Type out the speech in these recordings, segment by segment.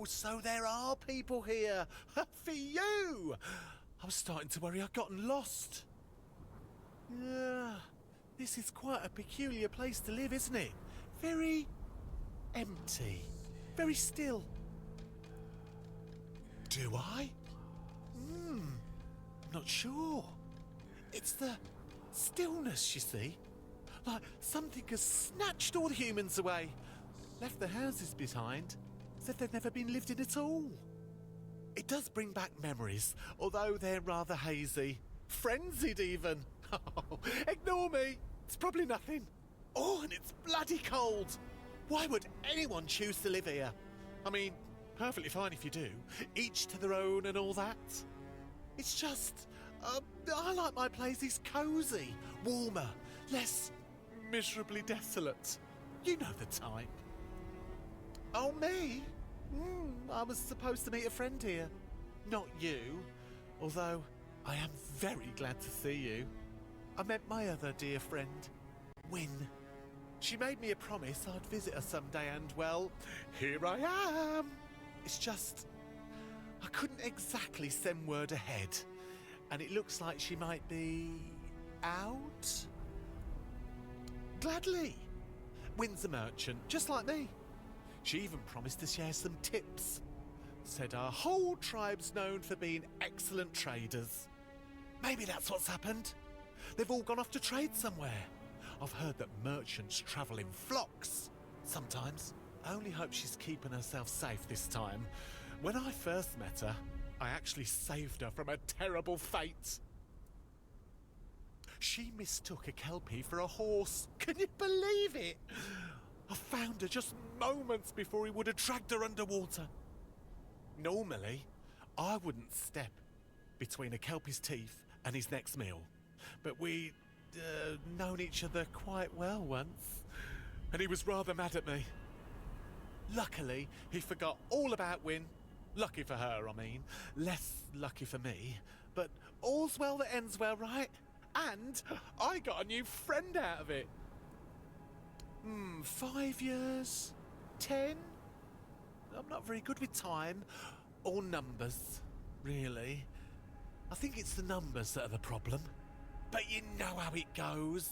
Oh, so there are people here. For you. I was starting to worry I'd gotten lost. This is quite a peculiar place to live, isn't it? Very empty. Very still. Do I? Not sure. It's the stillness, you see. Like something has snatched all the humans away. Left the houses behind. As if they've never been lived in at all. It does bring back memories, although they're rather hazy. Frenzied even. Oh, ignore me. It's probably nothing. Oh, and it's bloody cold. Why would anyone choose to live here? I mean, perfectly fine if you do. Each to their own and all that. It's just, I like my places cosy, warmer, less miserably desolate. You know the type. Oh, me? I was supposed to meet a friend here. Not you, although I am very glad to see you. I met my other dear friend, Wynne. She made me a promise I'd visit her someday and, well, here I am. It's just, I couldn't exactly send word ahead, and it looks like she might be out. Gladly. Wynne's a merchant, just like me. She even promised to share some tips. Said our whole tribe's known for being excellent traders. Maybe that's what's happened. They've all gone off to trade somewhere. I've heard that merchants travel in flocks. Sometimes. I only hope she's keeping herself safe this time. When I first met her, I actually saved her from a terrible fate. She mistook a kelpie for a horse. Can you believe it? I found her just moments before he would have dragged her underwater. Normally, I wouldn't step between a kelpie's teeth and his next meal. But we'd known each other quite well once, and he was rather mad at me. Luckily, he forgot all about Wynne. Lucky for her, I mean. Less lucky for me. But all's well that ends well, right? And I got a new friend out of it. 5 years? 10? I'm not very good with time. Or numbers, really. I think it's the numbers that are the problem. But you know how it goes.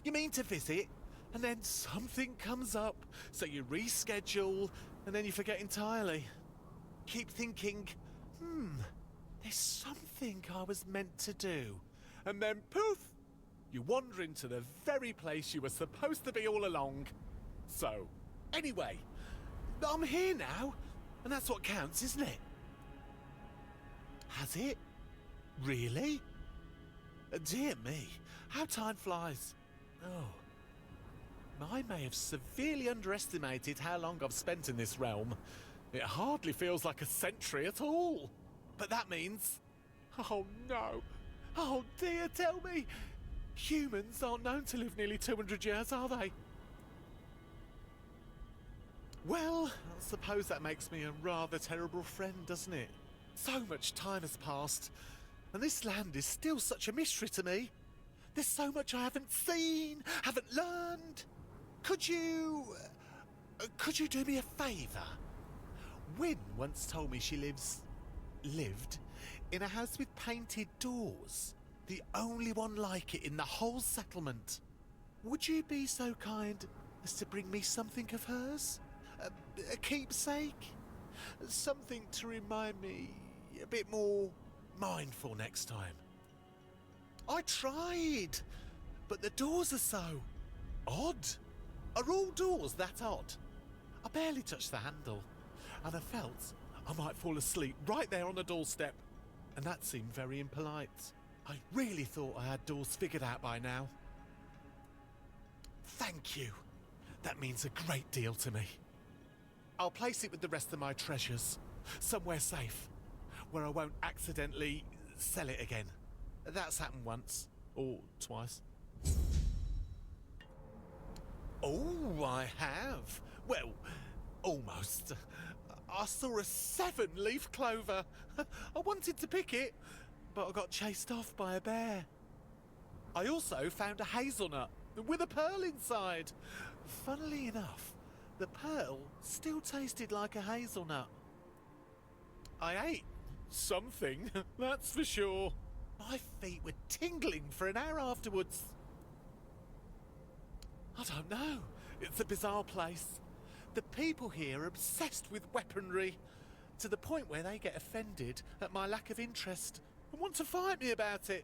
You mean to visit, and then something comes up, so you reschedule, and then you forget entirely. Keep thinking, there's something I was meant to do. And then poof! You wander into the very place you were supposed to be all along. So, anyway, I'm here now, and that's what counts, isn't it? Has it? Really? Dear me, how time flies. Oh. I may have severely underestimated how long I've spent in this realm. It hardly feels like a century at all. But that means... Oh no! Oh dear, tell me! Humans aren't known to live nearly 200 years, are they? Well, I suppose that makes me a rather terrible friend, doesn't it? So much time has passed, and this land is still such a mystery to me. There's so much I haven't seen, haven't learned. Could you do me a favour? Wynne once told me she lived in a house with painted doors. The only one like it in the whole settlement. Would you be so kind as to bring me something of hers? A keepsake? Something to remind me a bit more mindful next time. I tried, but the doors are so odd. Are all doors that odd? I barely touched the handle, and I felt I might fall asleep right there on the doorstep, and that seemed very impolite. I really thought I had doors figured out by now. Thank you. That means a great deal to me. I'll place it with the rest of my treasures, somewhere safe, where I won't accidentally sell it again. That's happened once, or twice. Oh, I have. Well, almost. I saw a 7-leaf clover. I wanted to pick it, but I got chased off by a bear. I also found a hazelnut with a pearl inside. Funnily enough, the pearl still tasted like a hazelnut. I ate something, that's for sure. My feet were tingling for an hour afterwards. I don't know. It's a bizarre place. The people here are obsessed with weaponry, to the point where they get offended at my lack of interest and want to fight me about it.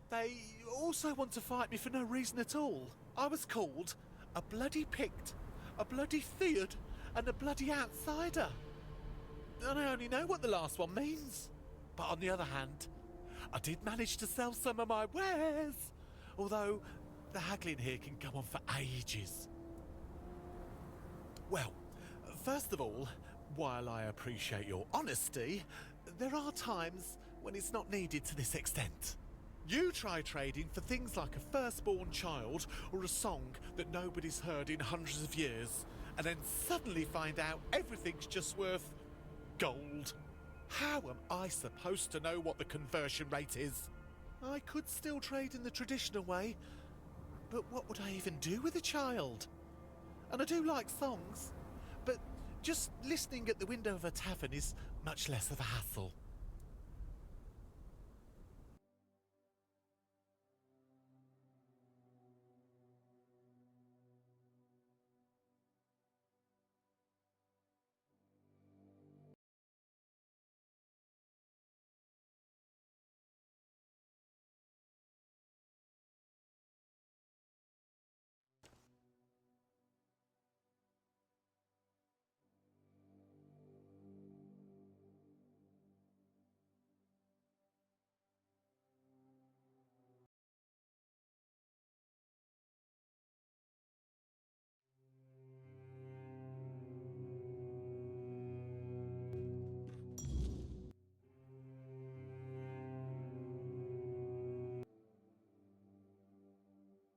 They also want to fight me for no reason at all. I was called a bloody Pict, a bloody Theod, and a bloody outsider. And I only know what the last one means. But on the other hand, I did manage to sell some of my wares, although the haggling here can go on for ages. Well, first of all, while I appreciate your honesty, there are times when it's not needed to this extent. You try trading for things like a firstborn child or a song that nobody's heard in hundreds of years, and then suddenly find out everything's just worth gold. How am I supposed to know what the conversion rate is? I could still trade in the traditional way, but what would I even do with a child? And I do like songs, but just listening at the window of a tavern is much less of a hassle.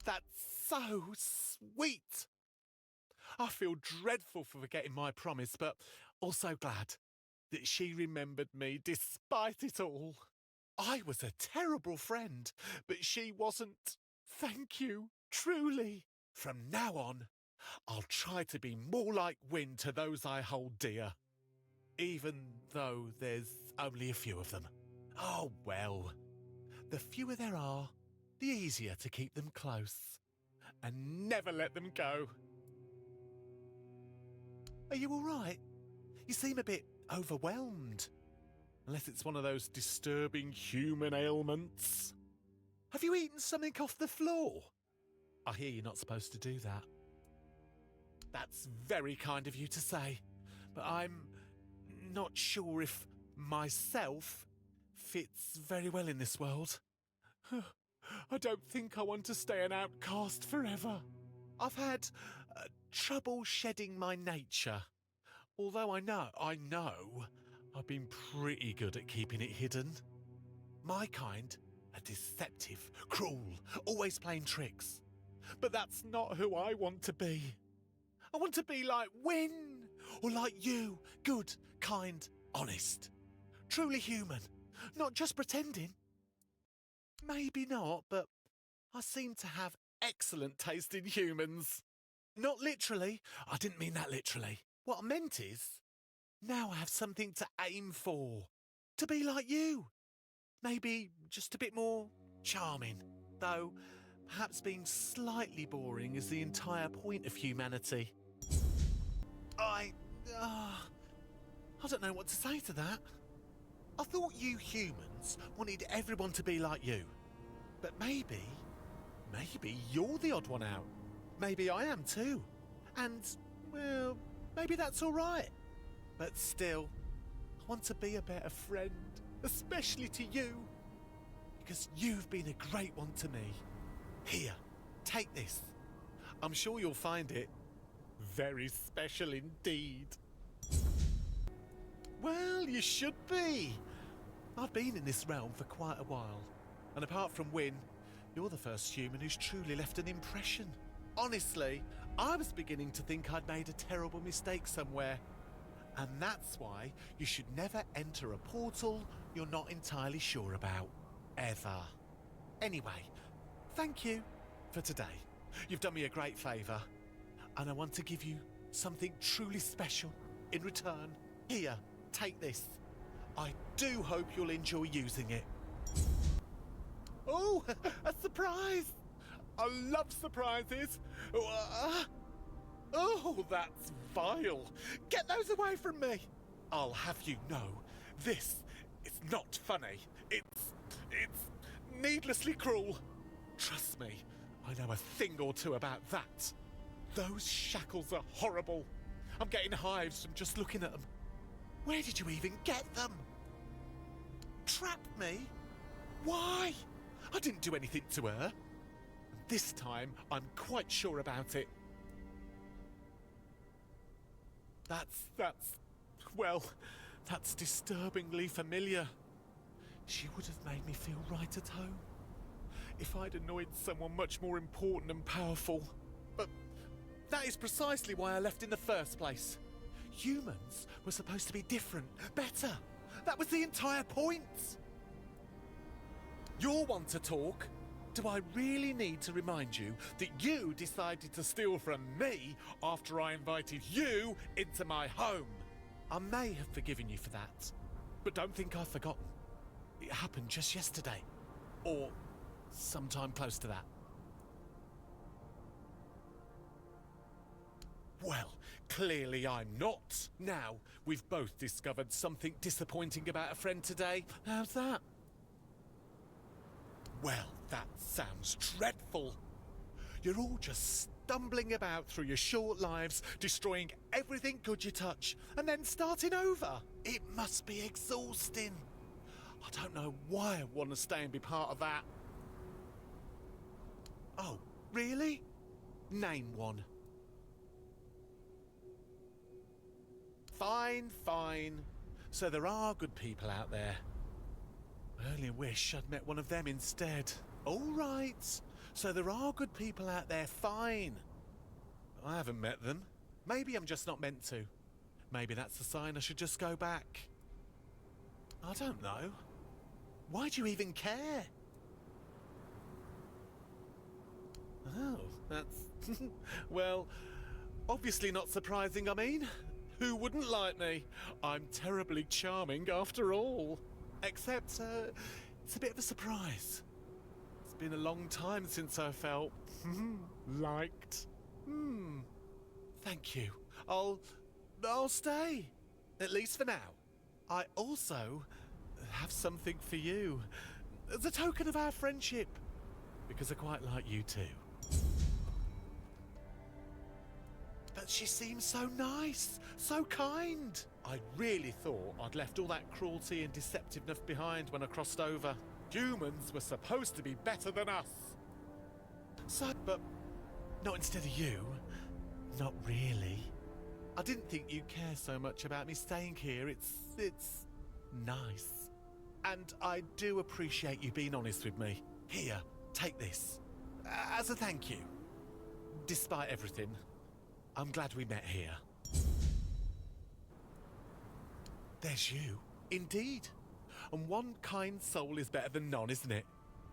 That's so sweet. I feel dreadful for forgetting my promise, but also glad that she remembered me despite it all. I was a terrible friend, but she wasn't. Thank you, truly. From now on, I'll try to be more like Wynn to those I hold dear, even though there's only a few of them. Oh well, the fewer there are, the easier to keep them close and never let them go. Are you all right? You seem a bit overwhelmed. Unless it's one of those disturbing human ailments. Have you eaten something off the floor? I hear you're not supposed to do that. That's very kind of you to say, but I'm not sure if myself fits very well in this world. I don't think I want to stay an outcast forever. I've had trouble shedding my nature, although I know I've been pretty good at keeping it hidden. My kind are deceptive, cruel, always playing tricks. But that's not who I want to be. I want to be like Wynn, or like you, good, kind, honest. Truly human, not just pretending. Maybe not, but I seem to have excellent taste in humans. Not literally, I didn't mean that literally. What I meant is, now I have something to aim for. To be like you. Maybe just a bit more charming. Though, perhaps being slightly boring is the entire point of humanity. I don't know what to say to that. I thought you humans wanted everyone to be like you. But maybe you're the odd one out. Maybe I am too. And, well, maybe that's all right. But still, I want to be a better friend, especially to you. Because you've been a great one to me. Here, take this. I'm sure you'll find it very special indeed. Well, you should be. I've been in this realm for quite a while. And apart from Wynn, you're the first human who's truly left an impression. Honestly, I was beginning to think I'd made a terrible mistake somewhere. And that's why you should never enter a portal you're not entirely sure about. Ever. Anyway, thank you for today. You've done me a great favour. And I want to give you something truly special in return. Here, take this. I do hope you'll enjoy using it. Oh, a surprise! I love surprises. Oh, that's vile. Get those away from me. I'll have you know, this is not funny. It's needlessly cruel. Trust me, I know a thing or two about that. Those shackles are horrible. I'm getting hives from just looking at them. Where did you even get them? Trap me? Why? I didn't do anything to her. This time, I'm quite sure about it. That's disturbingly familiar. She would have made me feel right at home if I'd annoyed someone much more important and powerful. But that is precisely why I left in the first place. Humans were supposed to be different, better. That was the entire point. You're one to talk. Do I really need to remind you that you decided to steal from me after I invited you into my home? I may have forgiven you for that, but don't think I've forgotten. It happened just yesterday, or sometime close to that. Well, clearly I'm not. Now, we've both discovered something disappointing about a friend today. How's that? Well, that sounds dreadful. You're all just stumbling about through your short lives, destroying everything good you touch, and then starting over. It must be exhausting. I don't know why I want to stay and be part of that. Oh, really? Name one. Fine. So there are good people out there. I only wish I'd met one of them instead. All right. So there are good people out there, fine. I haven't met them. Maybe I'm just not meant to. Maybe that's a sign I should just go back. I don't know. Why do you even care? Oh, that's... well, obviously not surprising, I mean. Who wouldn't like me? I'm terribly charming after all. Except, it's a bit of a surprise. It's been a long time since I felt... liked. Thank you. I'll stay. At least for now. I also have something for you. As a token of our friendship. Because I quite like you too. But she seems so nice, so kind. I really thought I'd left all that cruelty and deceptiveness behind when I crossed over. Humans were supposed to be better than us. So, but not instead of you. Not really. I didn't think you'd care so much about me staying here. It's nice. And I do appreciate you being honest with me. Here, take this. As a thank you. Despite everything, I'm glad we met here. There's you. Indeed. And one kind soul is better than none, isn't it?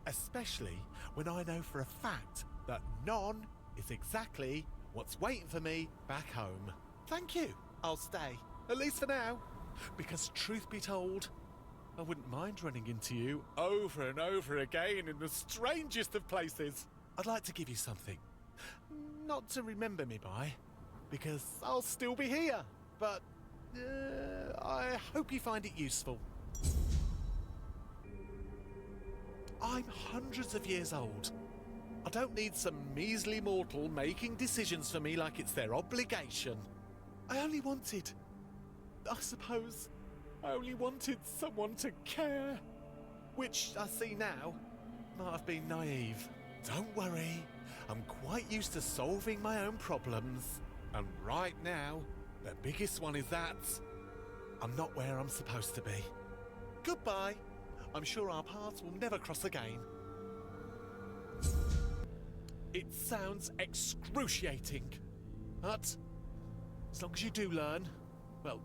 Especially when I know for a fact that none is exactly what's waiting for me back home. Thank you. I'll stay. At least for now. Because truth be told, I wouldn't mind running into you over and over again in the strangest of places. I'd like to give you something. Not to remember me by, because I'll still be here. But I hope you find it useful. I'm hundreds of years old. I don't need some measly mortal making decisions for me like it's their obligation. I only wanted someone to care. Which I see now might have been naive. Don't worry, I'm quite used to solving my own problems. And right now, the biggest one is that I'm not where I'm supposed to be. Goodbye. I'm sure our paths will never cross again. It sounds excruciating. But as long as you do learn, well,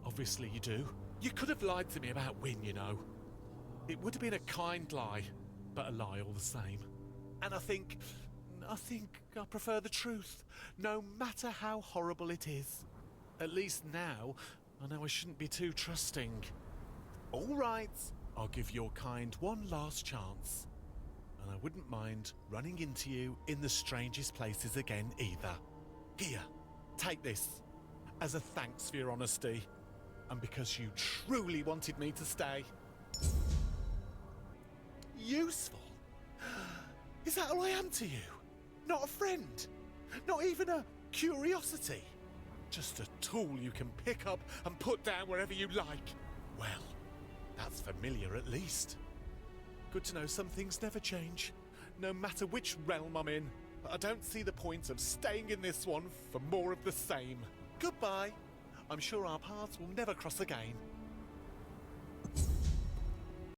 obviously you do. You could have lied to me about Wynn, you know. It would have been a kind lie, but a lie all the same. And I think I prefer the truth, no matter how horrible it is. At least now, I know I shouldn't be too trusting. All right, I'll give your kind one last chance. And I wouldn't mind running into you in the strangest places again either. Here, take this as a thanks for your honesty and because you truly wanted me to stay. Useful? Is that all I am to you? Not a friend? Not even a curiosity? Just a tool you can pick up and put down wherever you like? Well, that's familiar at least. Good to know some things never change, no matter which realm I'm in. But I don't see the point of staying in this one for more of the same. Goodbye. I'm sure our paths will never cross again.